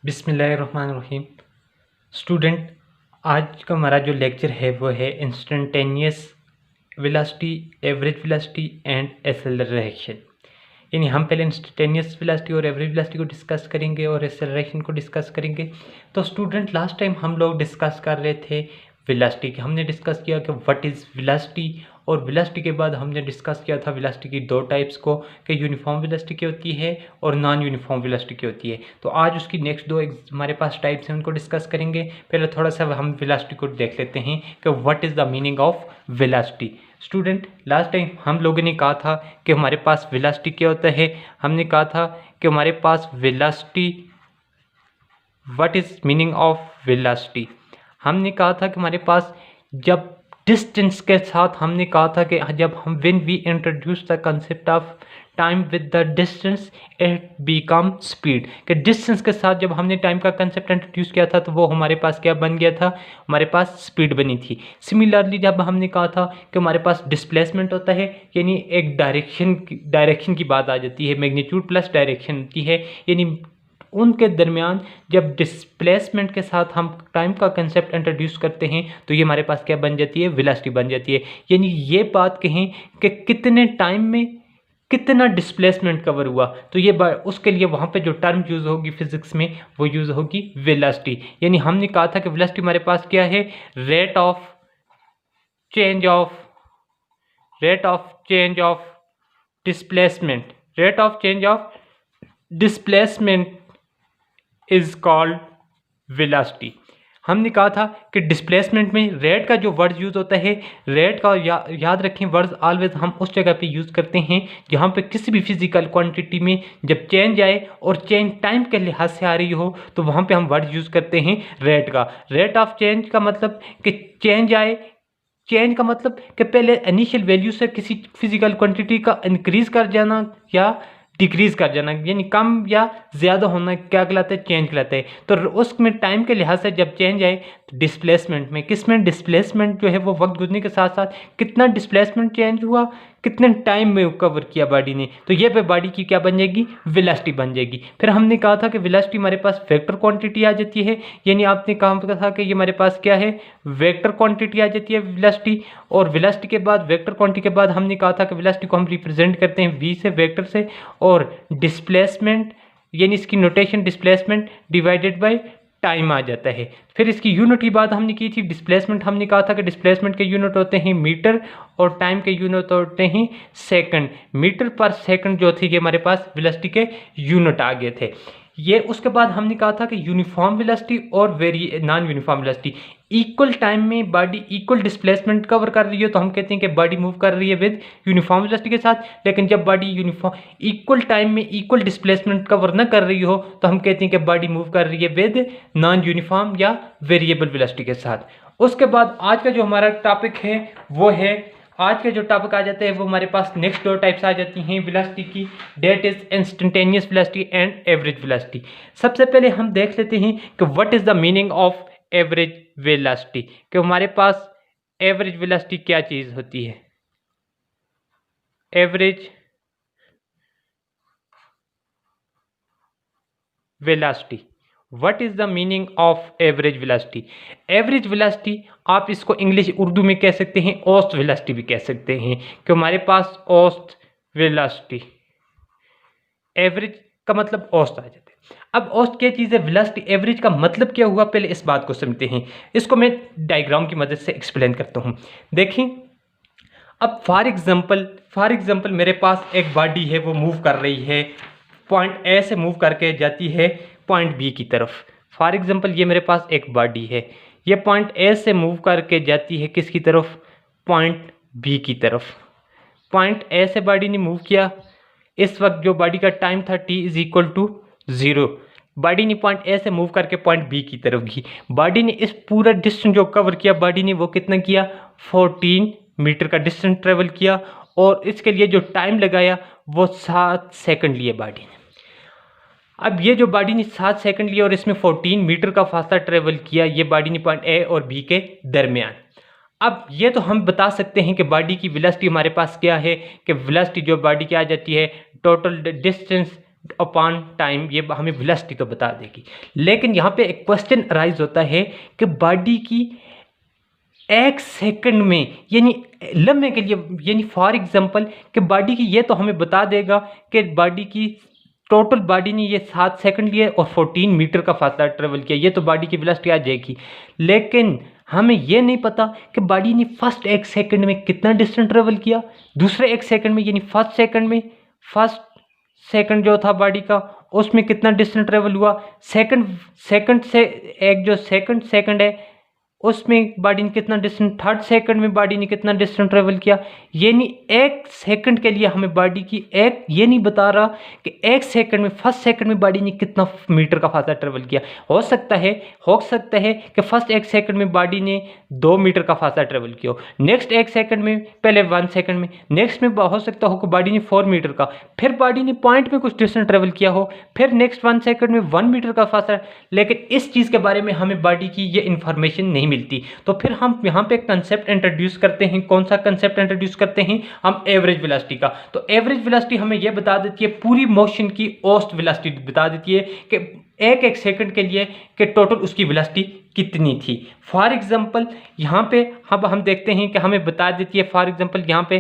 बिस्मिल्लाहिर्रहमानिर्रहीम। स्टूडेंट, आज का हमारा जो लेक्चर है वो है instantaneous velocity, average velocity and acceleration. यानी हम पहले इंस्टेंटेनियस वेलोसिटी और एवरेज वेलोसिटी को डिस्कस करेंगे और एक्सेलरेशन को डिस्कस करेंगे। तो स्टूडेंट, लास्ट टाइम हम लोग डिस्कस कर रहे थे वेलोसिटी की। हमने डिस्कस किया कि व्हाट इज़ वेलोसिटी, और वेलोसिटी के बाद हमने डिस्कस किया था वेलोसिटी की दो टाइप्स को, कि यूनिफॉर्म वेलोसिटी की होती है और नॉन यूनिफॉर्म वेलोसिटी की होती है। तो आज उसकी नेक्स्ट दो हमारे पास टाइप्स हैं, उनको डिस्कस करेंगे। पहले थोड़ा सा हम वेलोसिटी को देख लेते हैं कि what is the meaning of velocity. Student, last time हम लोगों ने कहा था कि हमारे पास वेलोसिटी क्या होता है। हमने कहा था कि हमारे पास velocity, what is meaning of velocity. हमने कहा था कि हमारे पास जब डिस्टेंस के साथ, हमने कहा था कि जब हम when we introduce the concept of time with the distance it become speed, कि डिस्टेंस के साथ जब हमने टाइम का कंसेप्ट इंट्रोड्यूस किया था तो वो हमारे पास क्या बन गया था, हमारे पास स्पीड बनी थी। सिमिलरली जब हमने कहा था कि हमारे पास डिस्प्लेसमेंट होता है, यानी एक डायरेक्शन की बात आ जाती है, मैग्नीट्यूड प्लस डायरेक्शन होती है, यानी उनके दरमियान जब डिस्प्लेसमेंट के साथ हम टाइम का कंसेप्ट इंट्रोड्यूस करते हैं तो ये हमारे पास क्या बन जाती है, वेलोसिटी बन जाती है। यानी ये बात कहें कि कितने टाइम में कितना डिस्प्लेसमेंट कवर हुआ, तो ये उसके लिए वहाँ पे जो टर्म यूज़ होगी फिजिक्स में वो यूज़ होगी वेलोसिटी। यानी हमने कहा था कि वेलोसिटी हमारे पास क्या है, rate of change of displacement, rate of change of displacement is called velocity. हमने कहा था कि डिस्प्लेसमेंट में रेट का जो वर्ड यूज़ होता है, रेट का याद रखें, वर्ड्स ऑलवेज हम उस जगह पे यूज़ करते हैं जहाँ पे किसी भी फिजिकल क्वांटिटी में जब चेंज आए और चेंज टाइम के लिहाज से आ रही हो तो वहाँ पे हम वर्ड यूज़ करते हैं रेट का। रेट ऑफ चेंज का मतलब कि चेंज आए, चेंज का मतलब कि पहले इनिशियल वैल्यू से किसी फिजिकल क्वांटिटी का इंक्रीज कर जाना या डिक्रीज कर जाना, यानी कम या ज़्यादा होना क्या कहलाता है, चेंज कहलाता है। तो उसमें टाइम के लिहाज से जब चेंज आए तो डिस्प्लेसमेंट में, किसमें डिस्प्लेसमेंट जो है वो वक्त गुजरने के साथ साथ कितना डिस्प्लेसमेंट चेंज हुआ, कितने टाइम में कवर किया बॉडी ने, तो ये पे बॉडी की क्या बन जाएगी, वेलोसिटी बन जाएगी। फिर हमने कहा था कि वेलोसिटी हमारे पास वेक्टर क्वांटिटी आ जाती है, यानी आपने कहा था कि ये हमारे पास क्या है, वेक्टर क्वांटिटी आ जाती है वेलोसिटी। और वेलोसिटी के बाद, वेक्टर क्वांटिटी के बाद हमने कहा था कि वेलोसिटी को हम रिप्रेजेंट करते हैं v से, वेक्टर से, और डिस्प्लेसमेंट यानी इसकी notation displacement divided by time आ जाता है। फिर इसकी यूनिट की बात हमने की थी, डिस्प्लेसमेंट हमने कहा था कि डिस्प्लेसमेंट के यूनिट होते हैं मीटर और टाइम के यूनिट होते हैं सेकंड। मीटर पर सेकंड जो थी, ये हमारे पास वेलोसिटी के यूनिट आ गए थे ये। उसके बाद हमने कहा था कि यूनिफॉर्म वेलोसिटी और non uniform velocity, equal time में बॉडी इक्वल डिस्प्लेसमेंट कवर कर रही है तो हम कहते हैं कि बॉडी मूव कर रही है विद यूनिफॉर्म वेलोसिटी के साथ। लेकिन जब बॉडी यूनिफॉर्म इक्वल टाइम में इक्वल डिस्प्लेसमेंट कवर न कर रही हो तो हम कहते हैं कि बॉडी मूव कर रही है विद नॉन यूनिफॉर्म या वेरिएबल वेलोसिटी के साथ। उसके बाद आज का जो हमारा टॉपिक है वो है, आज के जो टॉपिक आ जाते हैं वो हमारे पास नेक्स्ट दो टाइप्स आ जाती हैं वेलोसिटी की, that is instantaneous velocity and average velocity. सबसे पहले हम देख लेते हैं कि what is the meaning of average velocity, कि हमारे पास एवरेज वेलोसिटी क्या चीज होती है। Average velocity, what is the meaning of average velocity. Average velocity आप इसको इंग्लिश उर्दू में कह सकते हैं, औसत वेलोसिटी भी कह सकते हैं, कि हमारे पास औसत वेलोसिटी, एवरेज का मतलब औसत आ जाता है। अब औसत क्या चीज़ है, वेलोसिटी एवरेज का मतलब क्या हुआ, पहले इस बात को समझते हैं। इसको मैं डायग्राम की मदद से एक्सप्लेन करता हूँ। देखें, अब फॉर एग्जाम्पल मेरे पास एक बॉडी है, वो मूव कर रही है, पॉइंट ए से मूव करके जाती है पॉइंट बी की तरफ। फॉर एग्जाम्पल ये मेरे पास एक बॉडी है, ये पॉइंट ए से मूव करके जाती है किसकी तरफ, पॉइंट बी की तरफ। पॉइंट ए से बॉडी ने मूव किया, इस वक्त जो बॉडी का टाइम था t is equal to 0। Body ने पॉइंट ए से मूव करके पॉइंट बी की तरफ गई। बॉडी ने इस पूरा डिस्टेंस जो कवर किया, बॉडी ने वो कितना किया, 14 मीटर का डिस्टेंस ट्रेवल किया, और इसके लिए जो टाइम लगाया वो 7 सेकंड लिए बॉडी ने। अब ये जो बॉडी ने 7 सेकंड लिया और इसमें 14 मीटर का फासला ट्रेवल किया, ये बॉडी ने पॉइंट ए और बी के दरमियान। अब ये तो हम बता सकते हैं कि बॉडी की वेलोसिटी हमारे पास क्या है, कि वेलोसिटी जो बॉडी की आ जाती है, टोटल डिस्टेंस अपॉन टाइम ये हमें वेलोसिटी तो बता देगी। लेकिन यहाँ पे एक क्वेश्चन अराइज होता है कि बॉडी की एक सेकंड में यानी लम्हे के लिए, यानी फॉर एग्जांपल कि बॉडी की ये तो हमें बता देगा कि बॉडी की टोटल बॉडी ने ये 7 सेकंड लिए और 14 मीटर का फासला ट्रेवल किया, ये तो बॉडी की वेलोसिटी आ जाएगी। लेकिन हमें ये नहीं पता कि बॉडी ने फर्स्ट 1 सेकंड में कितना डिस्टेंस ट्रेवल किया, दूसरे 1 सेकंड में यानी फर्स्ट सेकंड जो था बॉडी का उसमें कितना डिस्टेंस ट्रेवल हुआ, सेकंड से एक जो सेकंड है उसमें बॉडी ने कितना डिस्टेंस, थर्ड सेकंड में बॉडी ने कितना डिस्टेंस ट्रेवल किया। यानी 1 सेकंड के लिए हमें बॉडी की ये नहीं बता रहा कि 1 सेकंड में फर्स्ट सेकंड में बॉडी ने कितना मीटर का फासला ट्रेवल किया। हो सकता है कि फर्स्ट 1 सेकंड में बॉडी ने 2 मीटर का फासला ट्रेवल किया, नेक्स्ट 1 सेकंड में, पहले 1 सेकंड में, नेक्स्ट में हो सकता हो कि बॉडी ने 4 मीटर का, फिर बॉडी ने पॉइंट में कुछ डिस्टेंस ट्रेवल किया हो, फिर नेक्स्ट 1 सेकंड में 1 मीटर का फासला। लेकिन इस चीज़ के बारे में हमें बॉडी की ये इंफॉर्मेशन नहीं मिलती। तो फिर हम यहाँ पे कंसेप्ट इंट्रोड्यूस करते हैं। कौन सा कंसेप्ट इंट्रोड्यूस करते हैं हम? एवरेज वेलोसिटी का। तो एवरेज वेलोसिटी हमें यह बता देती है, पूरी मोशन की औसत वेलोसिटी बता देती है कि एक सेकंड के लिए कि टोटल उसकी वेलोसिटी कितनी थी। फॉर एग्जांपल यहाँ पे हम देखते हैं कि हमें बता देती है, फॉर एग्जांपल यहाँ पे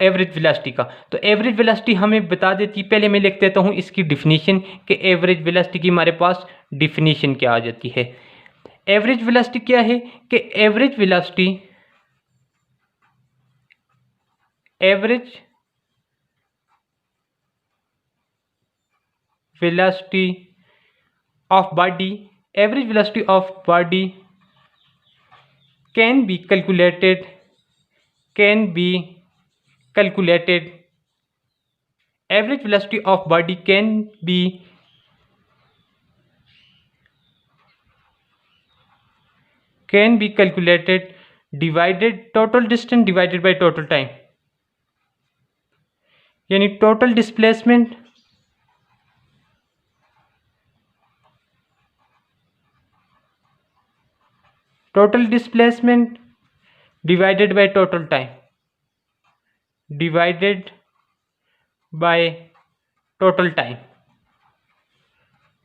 एवरेज वेलोसिटी का। तो एवरेज वेलोसिटी हमें बता देती है, पहले मैं लिख देता हूँ इसकी डिफिनीशन कि एवरेज वेलोसिटी की हमारे पास डिफिनीशन क्या आ जाती है। एवरेज वेलोसिटी क्या है कि average velocity of body, average velocity of body can be calculated average velocity of body can be calculated divided total distance divided by total time, यानी total displacement divided by total time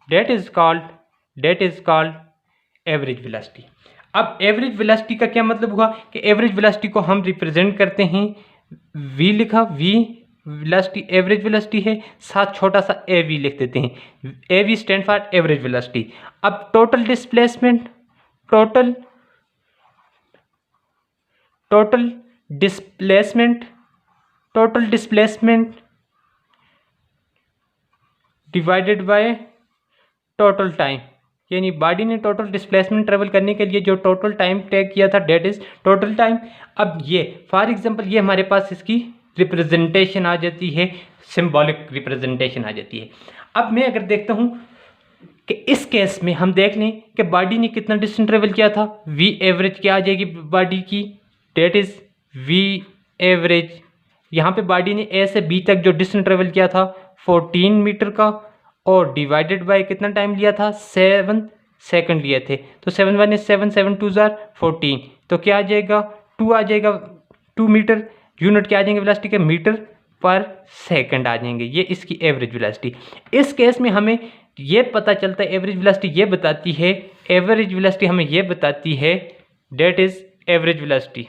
that is called average velocity. अब average velocity का क्या मतलब हुआ कि average velocity को हम represent करते हैं, v लिखा, v वेलोसिटी एवरेज वेलोसिटी है, साथ छोटा सा ए वी लिख देते हैं, A V stand for average velocity. अब total displacement divided by total time, यानी बॉडी ने टोटल डिस्प्लेसमेंट ट्रेवल करने के लिए जो टोटल टाइम टेक किया था डेट इज टोटल टाइम। अब ये फॉर एग्जांपल ये हमारे पास इसकी रिप्रेजेंटेशन आ जाती है, सिंबॉलिक रिप्रेजेंटेशन आ जाती है। अब मैं अगर देखता हूँ कि इस केस में हम देख लें कि बॉडी ने कितना डिस्टेंस ट्रेवल किया था, वी एवरेज क्या आ जाएगी बॉडी की, डेट इज वी एवरेज। यहाँ पे बॉडी ने ए से बी तक जो डिस्टेंस ट्रेवल किया था 14 मीटर का, और डिवाइडेड बाय कितना टाइम लिया था, 7 सेकंड लिए थे। तो 7 1 is 7 7 2 are 14, तो क्या आ जाएगा 2 आ जाएगा, 2 मीटर। यूनिट क्या आ जाएंगे वेलोसिटी के, मीटर पर सेकंड आ जाएंगे। ये इसकी एवरेज वेलोसिटी। इस केस में हमें ये पता चलता है, एवरेज वेलोसिटी ये बताती है डेट इज एवरेज वेलोसिटी,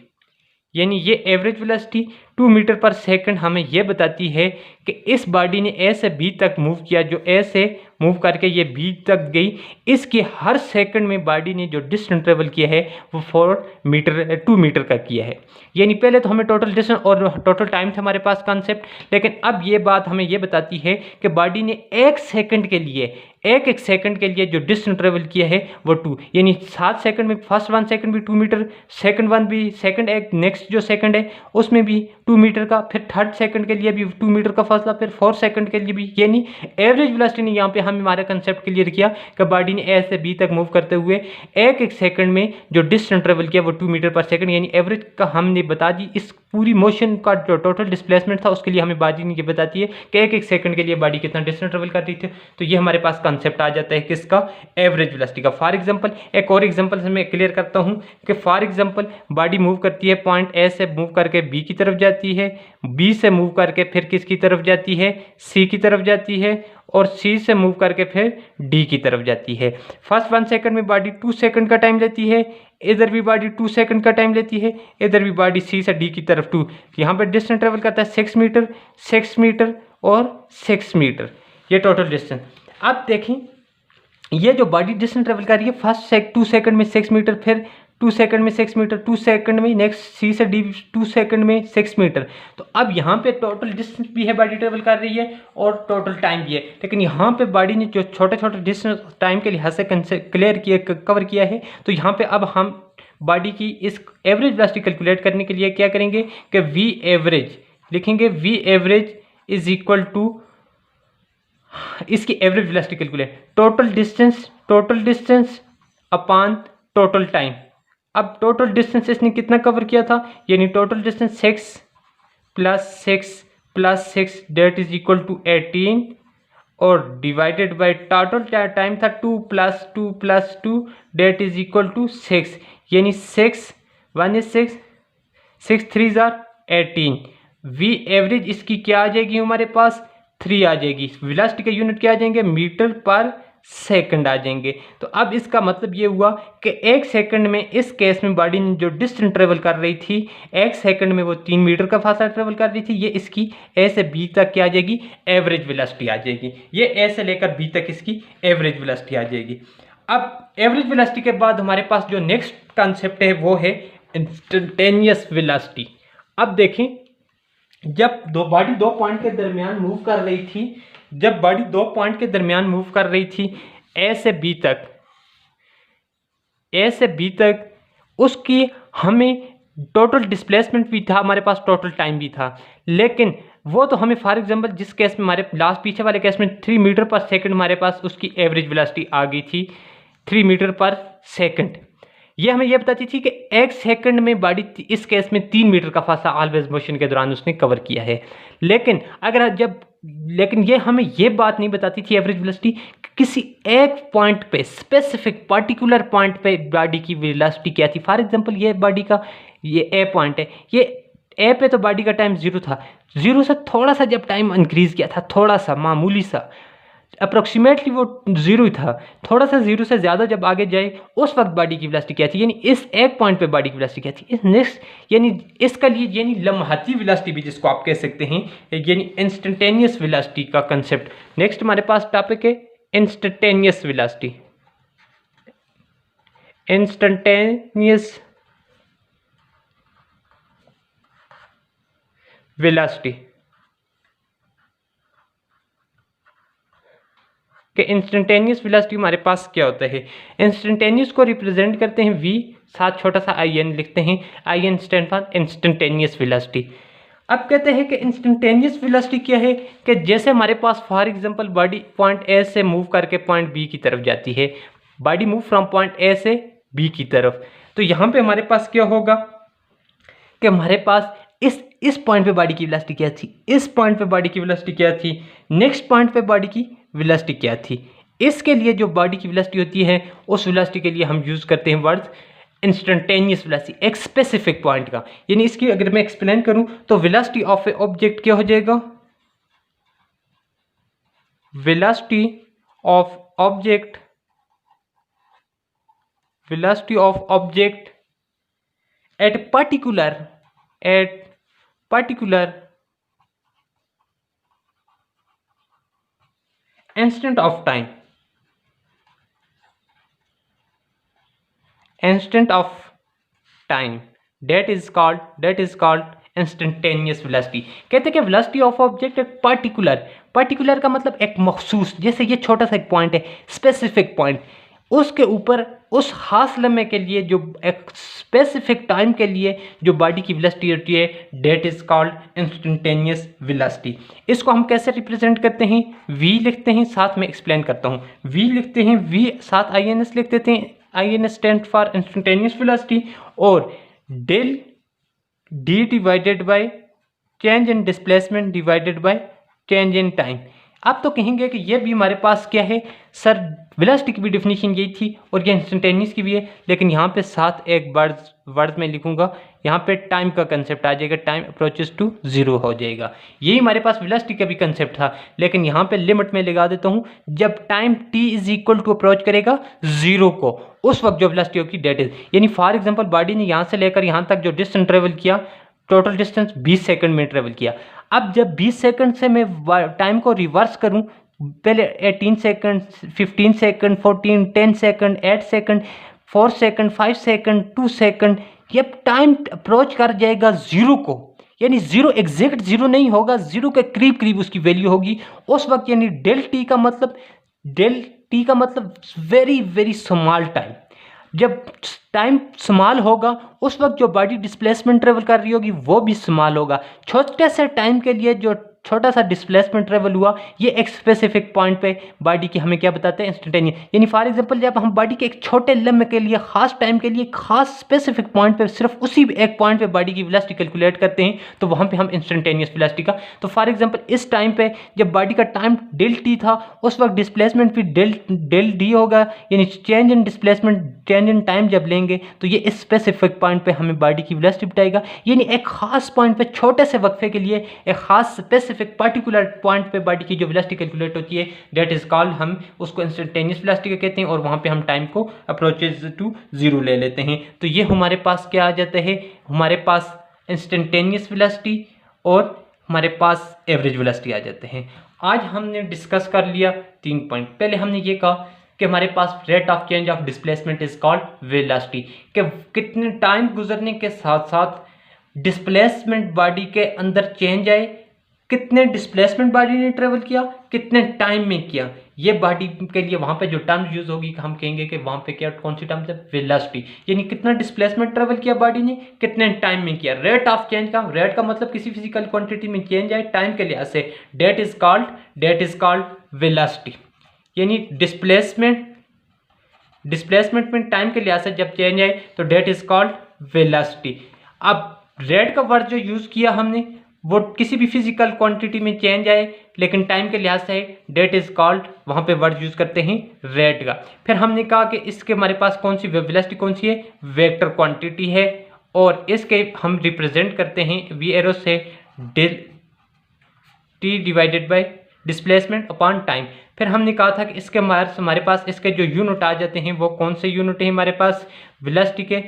यानी ये एवरेज वेलोसिटी 2 मीटर पर सेकंड हमें ये बताती है कि इस बॉडी ने ए से बी तक मूव किया, जो ए से मूव करके ये बी तक गई, इसके हर सेकंड में बॉडी ने जो डिस्टेंस ट्रेवल किया है वो 2 मीटर का किया है। यानी पहले तो हमें टोटल डिस्टेंस और टोटल टाइम था हमारे पास कॉन्सेप्ट, लेकिन अब ये बात हमें ये बताती है कि बॉडी ने एक सेकंड के लिए जो डिस्टेंस ट्रेवल किया है वो 2, यानी 7 सेकंड में फर्स्ट 1 सेकंड भी 2 मीटर, सेकंड एक नेक्स्ट जो सेकंड है उसमें भी 2 मीटर का, फिर थर्ड सेकंड के लिए भी 2 मीटर का फासला, फिर 4 सेकंड के लिए भी। यानी एवरेज वेलोसिटी ने यहाँ पे हम हमारा कंसेप्ट क्लियर किया कि बॉडी ने ए से बी तक मूव करते हुए एक सेकंड में जो डिस्टेंस ट्रेवल किया वो 2 मीटर पर सेकंड, यानी एवरेज का हमने बता दी। इस पूरी मोशन का जो टोटल डिस्प्लेसमेंट था उसके लिए हमें बॉडी ने ये बताती है कि एक सेकंड के लिए बॉडी कितना डिस्टेंस ट्रेवल कर रही थी। तो ये हमारे पास कंसेप्ट आ जाता है किसका, एवरेज वेलोसिटी का। फॉर एग्जांपल एक और एग्जांपल से मैं क्लियर करता हूं कि फॉर एग्जांपल बॉडी मूव करती है, पॉइंट ए से मूव करके बी की तरफ जाती है, बी से मूव करके फिर किसकी तरफ जाती है, सी की तरफ जाती है, और सी से मूव करके फिर डी की तरफ जाती है। फर्स्ट 1 सेकंड में बॉडी 2 सेकंड का टाइम लेती है, इधर भी बॉडी 2 सेकंड का टाइम लेती है, इधर भी बॉडी सी से डी की तरफ 2। यहाँ पर डिस्टेंस ट्रेवल करता है 6 मीटर, 6 मीटर और 6 मीटर, ये टोटल डिस्टेंस। अब देखें ये जो बॉडी डिस्टेंस ट्रेवल कर रही है फर्स्ट 2 सेकंड में 6 मीटर, फिर 2 सेकंड में 6 मीटर, 2 सेकंड में नेक्स्ट सी से डी 2 सेकंड में 6 मीटर। तो अब यहाँ पे टोटल डिस्टेंस भी है बॉडी ट्रेवल कर रही है और टोटल टाइम भी है, लेकिन यहाँ पे बॉडी ने जो छोटे छोटे डिस्टेंस टाइम के लिहाज से क्लियर किया कवर किया है। तो यहाँ पे अब हम बॉडी की इस एवरेज वेलोसिटी कैलकुलेट करने के लिए क्या करेंगे कि वी एवरेज लिखेंगे, V average is equal to इसकी average velocity calculate, total distance upon total time. अब टोटल डिस्टेंस इसने कितना कवर किया था, यानी total distance 6 + 6 + 6 that is equal to 18 और डिवाइडेड बाय टोटल टाइम था 2 + 2 + 2 डेट इज इक्वल टू 6, यानी 6 1 is 6 6 3 are 18। वी एवरेज इसकी क्या आ जाएगी हमारे पास 3 आ जाएगी। वेलोसिटी के यूनिट क्या आ जाएंगे, मीटर पर सेकंड आ जाएंगे। तो अब इसका मतलब ये हुआ कि एक सेकंड में इस केस में बॉडी जो डिस्टेंस ट्रेवल कर रही थी एक सेकंड में वो 3 मीटर का फासला ट्रेवल कर रही थी। ये इसकी ए से बी तक क्या आ जाएगी, एवरेज वेलोसिटी आ जाएगी। ये ए से लेकर बी तक इसकी एवरेज वेलोसिटी आ जाएगी। अब एवरेज वेलोसिटी के बाद हमारे पास जो नेक्स्ट कंसेप्ट है वो है इंस्टेंटेनियस वेलोसिटी। अब देखें जब बॉडी 2 पॉइंट के दरमियान मूव कर रही थी, जब बॉडी 2 पॉइंट के दरमियान मूव कर रही थी ए से बी तक उसकी हमें टोटल डिस्प्लेसमेंट भी था, हमारे पास टोटल टाइम भी था, लेकिन वो तो हमें फॉर एग्जांपल जिस केस में हमारे लास्ट पीछे वाले केस में 3 मीटर पर सेकंड हमारे पास उसकी एवरेज वेलोसिटी आ गई थी 3 मीटर पर सेकंड। ये हमें ये बताती थी कि एक सेकंड में बॉडी इस केस में 3 मीटर का फासला ऑलवेज मोशन के दौरान उसने कवर किया है। लेकिन ये हमें ये बात नहीं बताती थी एवरेज वेलोसिटी किसी एक पॉइंट पे स्पेसिफिक पर्टिकुलर पॉइंट पे बॉडी की वेलोसिटी क्या थी। फॉर एग्जांपल ये बॉडी का ये ए पॉइंट है, ये ए पे तो बॉडी का टाइम 0 था, 0 से थोड़ा सा जब टाइम इंक्रीज किया था, थोड़ा सा मामूली सा अप्रोक्सीमेटली वो 0 ही था, थोड़ा सा 0 से ज़्यादा जब आगे जाए उस वक्त बॉडी की वेलोसिटी क्या थी, यानी इस एक पॉइंट पे बॉडी की वेलोसिटी क्या थी। इस नेक्स्ट यानी इसका लिए यानी लम्हाती वेलोसिटी भी जिसको आप कह सकते हैं, यानी इंस्टेंटेनियस वेलोसिटी का कंसेप्ट। नेक्स्ट हमारे पास टॉपिक है इंस्टेंटेनियस वेलोसिटी। इंस्टेंटेनियस वेलोसिटी कि इंस्टेंटेनियस वेलोसिटी हमारे पास क्या होता है। इंस्टेंटेनियस को रिप्रेजेंट करते हैं वी, साथ छोटा सा आई एन लिखते हैं, I N stand for instantaneous velocity. अब कहते हैं कि इंस्टेंटेनियस वेलोसिटी क्या है कि जैसे हमारे पास for example body point A से मूव करके पॉइंट बी की तरफ जाती है, body move from point A से बी की तरफ, तो यहाँ पे हमारे पास क्या होगा कि हमारे पास इस पॉइंट पे बॉडी की वेलोसिटी क्या थी, इस पॉइंट पे बॉडी की वेलोसिटी क्या थी, नेक्स्ट पॉइंट पे बॉडी की वेलोसिटी क्या थी। इसके लिए जो बॉडी की वेलोसिटी होती है उस वेलोसिटी के लिए हम यूज़ करते हैं वर्ड इंस्टेंटेनियस वेलोसिटी, एक स्पेसिफिक पॉइंट का। यानी इसकी अगर मैं एक्सप्लेन करूं तो वेलोसिटी ऑफ ए ऑब्जेक्ट क्या हो जाएगा, velocity of object at particular instant of time that is called instantaneous velocity. कहते हैं कि वेलोसिटी ऑफ ऑब्जेक्ट एक पर्टिकुलर का मतलब एक मखसूस, जैसे ये छोटा सा एक पॉइंट है, स्पेसिफिक पॉइंट, उसके ऊपर उस खास लम्हे के लिए जो एक स्पेसिफिक टाइम के लिए जो बॉडी की वेलोसिटी होती है, that is called instantaneous velocity. इसको हम कैसे रिप्रेजेंट करते हैं, v लिखते हैं, साथ में एक्सप्लेन करता हूँ। v लिखते हैं, v साथ ins लिख देते हैं, ins stand for instantaneous velocity, और del d divided by change in displacement divided by change in time. आप तो कहेंगे कि ये भी हमारे पास क्या है सर, वेलोसिटी की भी डेफिनेशन यही थी और ये इंस्टेंटेनियस की भी है, लेकिन यहाँ पे साथ एक वर्ड में लिखूंगा, यहाँ पे टाइम का कंसेप्ट आ जाएगा, टाइम अप्रोचेस टू जीरो हो जाएगा। यही हमारे पास वेलोसिटी का भी कंसेप्ट था, लेकिन यहाँ पे लिमिट में लगा देता हूँ, जब time t is equal to approach करेगा जीरो को, उस वक्त जो वेलोसिटी होगी डेट इज, यानी फॉर एग्जाम्पल बॉडी ने यहाँ से लेकर यहाँ तक जो डिस्टेंस ट्रेवल किया, टोटल डिस्टेंस 20 सेकंड में ट्रेवल किया। अब जब 20 सेकंड से मैं टाइम को रिवर्स करूं, पहले 18 second, 15 second, 14, 10 second, 8 second, 4 second, 5 second, 2 second, ये टाइम अप्रोच कर जाएगा जीरो को, यानी जीरो एग्जैक्ट जीरो नहीं होगा, जीरो के करीब करीब उसकी वैल्यू होगी उस वक्त, यानी डेल टी का मतलब वेरी वेरी स्मॉल टाइम। जब टाइम स्मॉल होगा उस वक्त जो बॉडी डिस्प्लेसमेंट ट्रेवल कर रही होगी वो भी स्मॉल होगा। छोटे से टाइम के लिए जो छोटा सा डिस्प्लेसमेंट ट्रेवल हुआ, ये एक स्पेसिफिक पॉइंट पे बॉडी की हमें क्या बताते हैं, इंस्टेंटेनियस। यानी फॉर एग्जांपल जब हम बॉडी के एक छोटे लम्हे के लिए, खास टाइम के लिए, खास स्पेसिफिक पॉइंट पे, सिर्फ उसी एक पॉइंट पे बॉडी की वेलोसिटी कैलकुलेट करते हैं, तो वहाँ पे हम इंस्टेंटेनियस वेलोसिटी का, तो फॉर एग्जांपल इस टाइम पे जब बॉडी का टाइम डेल टी था, उस वक्त डिस्प्लेसमेंट भी डेल डी होगा, यानी change in displacement change in time जब लेंगे तो ये इस स्पेसिफिक पॉइंट पे हमें बॉडी की वेलोसिटी बताएगा। यानी एक खास पॉइंट पे, छोटे से वक्फे के लिए एक खास स्पेसिफिक पर्टिकुलर पॉइंट पे बॉडी की जो वेलोसिटी कैलकुलेट होती है, दैट इज कॉल्ड, हम उसको इंस्टेंटेनियस वेलोसिटी कहते हैं, और वहाँ पे हम टाइम को अप्रोचेज टू जीरो ले लेते हैं। तो ये हमारे पास क्या आ जाता है, हमारे पास इंस्टेंटेनियस वेलोसिटी और हमारे पास एवरेज वेलोसिटी आ जाते हैं। आज हमने डिस्कस कर लिया 3 पॉइंट। पहले हमने ये कहा कि हमारे पास rate of change of displacement is called velocity, कि कितने टाइम गुजरने के साथ साथ डिस्प्लेसमेंट बॉडी के अंदर चेंज आए, कितने डिस्प्लेसमेंट बॉडी ने ट्रेवल किया, कितने टाइम में किया। ये बॉडी के लिए वहाँ पे जो टर्म यूज होगी, हम कहेंगे कि वहाँ पे क्या, कौन सी टर्म है, वेलोसिटी, यानी कितना डिस्प्लेसमेंट ट्रेवल किया बॉडी ने, कितने टाइम में किया। रेट ऑफ चेंज का, रेट का मतलब किसी फिजिकल क्वांटिटी में चेंज आए टाइम के लिहाज से, डेट इज कॉल्ड वेलोसिटी, यानी डिस्प्लेसमेंट में टाइम के लिहाज से जब चेंज आए तो डेट इज कॉल्ड वेलोसिटी। अब रेट का वर्ड जो यूज किया हमने, वो किसी भी फिजिकल क्वांटिटी में चेंज आए लेकिन टाइम के लिहाज से, डेट इज कॉल्ड, वहाँ पे वर्ड यूज करते हैं रेट का। फिर हमने कहा कि इसके हमारे पास कौन सी वेलोसिटी कौन सी है, वेक्टर क्वांटिटी है, और इसके हम रिप्रेजेंट करते हैं वी एरो से, del T divided by displacement upon time. फिर हमने कहा था कि इसके हमारे पास इसके जो यूनिट आ जाते हैं वो कौन से यूनिट है हमारे पास, वेलोसिटी के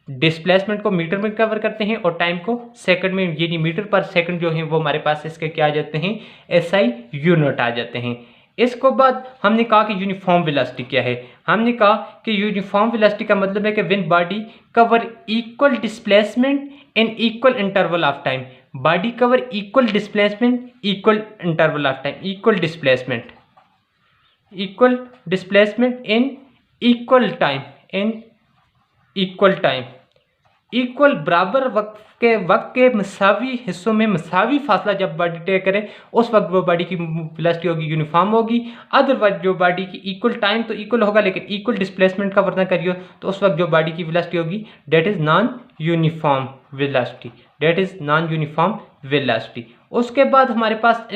डिस्प्लेसमेंट को मीटर में कवर करते हैं और टाइम को सेकंड में, यानी मीटर पर सेकंड जो है वो हमारे पास इसके क्या आ जाते हैं, एसआई यूनिट आ जाते हैं। इसको बाद हमने कहा कि यूनिफॉर्म वेलोसिटी क्या है। हमने कहा कि यूनिफॉर्म वेलोसिटी का मतलब है कि when body cover equal displacement in equal interval of time, body cover equal displacement equal interval of time, equal displacement in equal time, equal बराबर वक्त के मसावी हिस्सों में मसावी फासला जब बॉडी तय करे, उस वक्त वो बॉडी की वेलोसिटी होगी यूनिफॉर्म होगी। अदरवाइज जो बॉडी की इक्वल टाइम तो इक्वल होगा लेकिन इक्वल डिस्प्लेसमेंट का वर्णन करियो तो उस वक्त जो बॉडी की वेलोसिटी होगी that is non uniform velocity. उसके बाद हमारे पास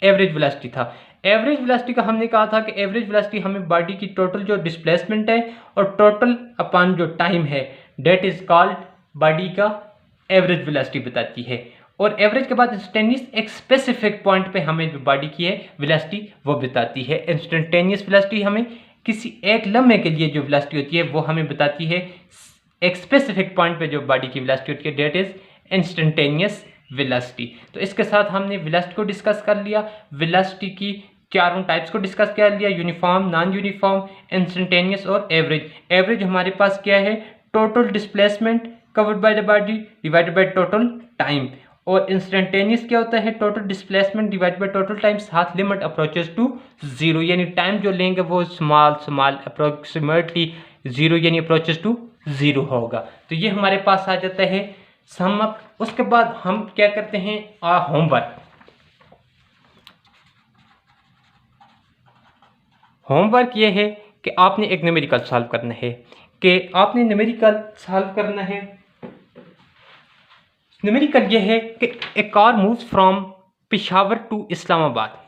एवरेज वेलोसिटी था। एवरेज वेलोसिटी का हमने कहा था कि एवरेज वेलोसिटी हमें बॉडी की टोटल जो डिस्प्लेसमेंट है और टोटल अपॉन जो टाइम है, डेट इज कॉल्ड, बॉडी का एवरेज वेलोसिटी बताती है। और एवरेज के बाद इंस्टेंटेनियस, एक स्पेसिफिक पॉइंट पे हमें जो बॉडी की है वेलोसिटी वो बताती है। इंस्टेंटेनियस वेलोसिटी हमें किसी एक लम्हे के लिए जो वेलोसिटी होती है वो हमें बताती है एक स्पेसिफिक पॉइंट पे जो बॉडी की वेलोसिटी होती है, डेट इज इंस्टेंटेनियस वेलोसिटी। तो इसके साथ हमने वेलोसिटी को डिस्कस कर लिया, वेलोसिटी की चारों टाइप्स को डिस्कस कर लिया, यूनिफॉर्म, नॉन यूनिफॉर्म, इंस्टेंटेनियस और एवरेज। एवरेज हमारे पास क्या है, total displacement covered by the body divided by total time, और इंस्टेंटेनियस क्या होता है, total displacement divide by total time साथ लिमिट अप्रोचेस टू जीरो, यानी टाइम जो लेंगे वो स्मॉल अप्रोक्सीमेटली जीरो यानी अप्रोचेस टू जीरो होगा। तो ये हमारे पास आ जाता है सम अप। उसके बाद हम क्या करते हैं, होमवर्क ये है कि आपने एक न्यूमेरिकल सॉल्व करना है, न्यूमेरिकल ये है कि a car moves from Peshawar to Islamabad,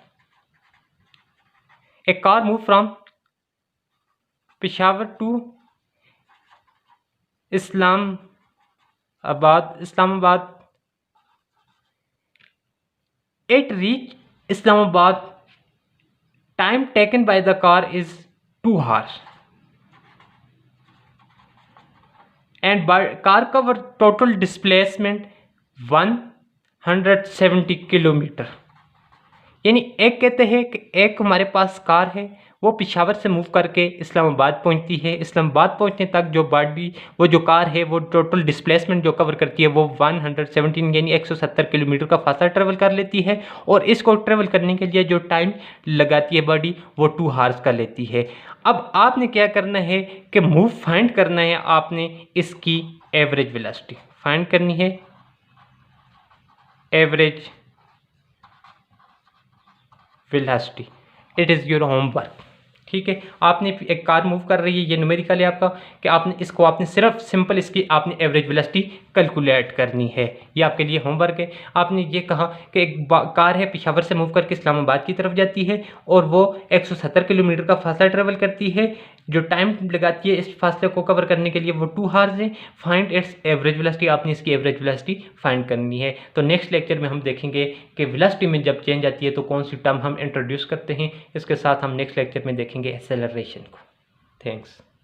a car move from Peshawar to Islamabad, it reach Islamabad, time taken by the car is 2 hours and by car cover total displacement 170 kilometre. यानी एक कहते हैं कि एक हमारे पास कार है, वो पेशावर से मूव करके इस्लामाबाद पहुंचती है, इस्लामाबाद पहुंचने तक वो जो कार है वो टोटल डिस्प्लेसमेंट जो कवर करती है वो 117 यानी 170 किलोमीटर का फासला ट्रेवल कर लेती है, और इसको ट्रेवल करने के लिए जो टाइम लगाती है बॉडी वो 2 आवर्स का लेती है। अब आपने क्या करना है कि मूव फाइंड करना है, आपने इसकी एवरेज वेलोसिटी फाइंड करनी है, average velocity, it is your homework. ठीक है, आपने एक कार मूव कर रही है, ये न्यूमेरिकल है आपका, कि आपने सिर्फ सिंपल इसकी आपने एवरेज वेलोसिटी कैलकुलेट करनी है। ये आपके लिए होमवर्क है। आपने ये कहा कि एक कार है पेशावर से मूव करके इस्लामाबाद की तरफ जाती है और वो 170 किलोमीटर का फासला ट्रेवल करती है, जो टाइम लगाती है इस फासले को कवर करने के लिए वो 2 आवर्स है। फाइंड इट्स एवरेज वेलोसिटी, आपने इसकी एवरेज वेलोसिटी फाइंड करनी है। तो नेक्स्ट लेक्चर में हम देखेंगे कि वेलोसिटी में जब चेंज आती है तो कौन सी टर्म हम इंट्रोड्यूस करते हैं। इसके साथ हम नेक्स्ट लेक्चर में देखेंगे एक्सेलरेशन को। थैंक्स।